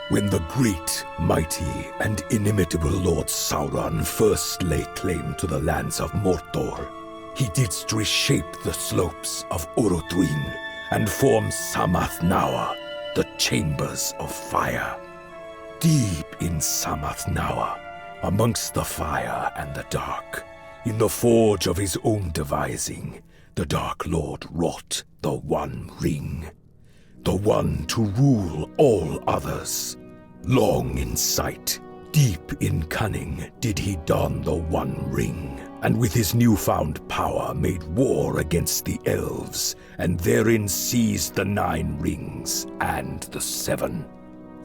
When the great, mighty, and inimitable Lord Sauron first laid claim to the lands of Mordor, he didst reshape the slopes of Orodruin and form Sammath Naur, the chambers of fire. Deep in Sammath Naur, amongst the fire and the dark, in the forge of his own devising, the Dark Lord wrought the One Ring, the one to rule all others. Long in sight, deep in cunning, did he don the One Ring, and with his newfound power made war against the Elves, and therein seized the 9 rings and the 7.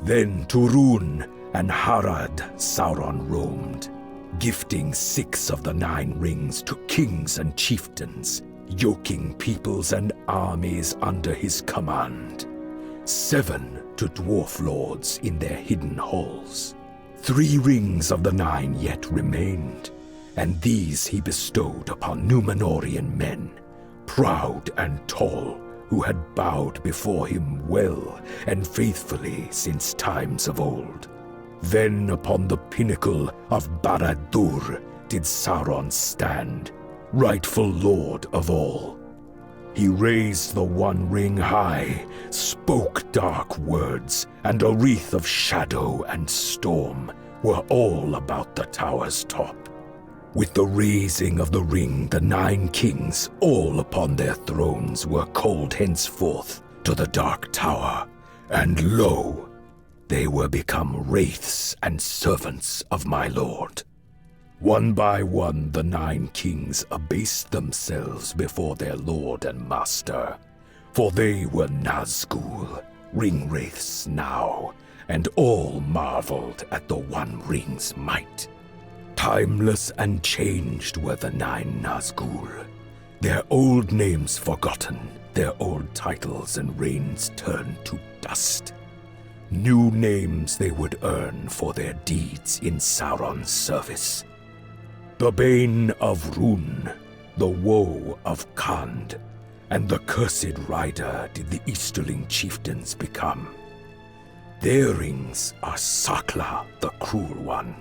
Then to Rhûn and Harad Sauron roamed, gifting 6 of the 9 rings to kings and chieftains, yoking peoples and armies under his command. 7 to Dwarf-lords in their hidden halls. 3 rings of the 9 yet remained, and these he bestowed upon Númenórean men, proud and tall, who had bowed before him well and faithfully since times of old. Then upon the pinnacle of Barad-dûr did Sauron stand, rightful lord of all. He raised the One Ring high, spoke dark words, and a wreath of shadow and storm were all about the tower's top. With the raising of the ring, the 9 kings, all upon their thrones, were called henceforth to the Dark Tower, and lo, they were become wraiths and servants of my lord. One by one the 9 kings abased themselves before their lord and master, for they were Nazgûl, ring-wraiths now, and all marveled at the One Ring's might. Timeless and changed were the 9 Nazgûl, their old names forgotten, their old titles and reigns turned to dust. New names they would earn for their deeds in Sauron's service. The bane of Rhûn, the woe of Khand, and the cursed rider did the Easterling chieftains become. Their rings are Sakla, the cruel one,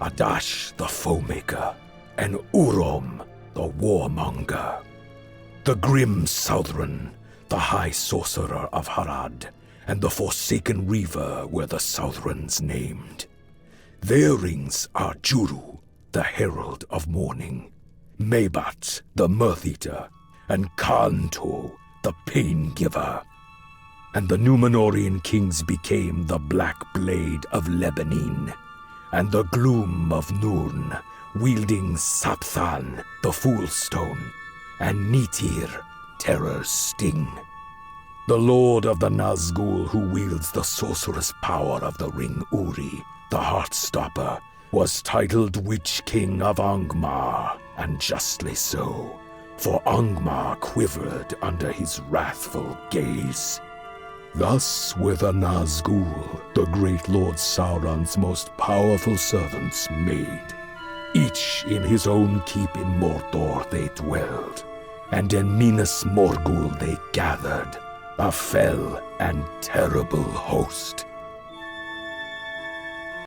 Adash, the foe-maker, and Urom, the warmonger. The grim Southron, the high sorcerer of Harad, and the Forsaken Reaver were the Southrons named. Their rings are Juru, the herald of morning, Mebat, the mirth-eater, and Kanto, the pain-giver. And the Númenórean kings became the Black Blade of Lebanon, and the Gloom of Nûrn, wielding Sapthan, the Fool Stone, and Nitir, Terror's Sting. The lord of the Nazgûl, who wields the sorcerous power of the ring Uri, the Heartstopper, was titled Witch King of Angmar, and justly so, for Angmar quivered under his wrathful gaze. Thus were the Nazgûl, the great Lord Sauron's most powerful servants, made. Each in his own keep in Mordor they dwelled, and in Minas Morgul they gathered, a fell and terrible host.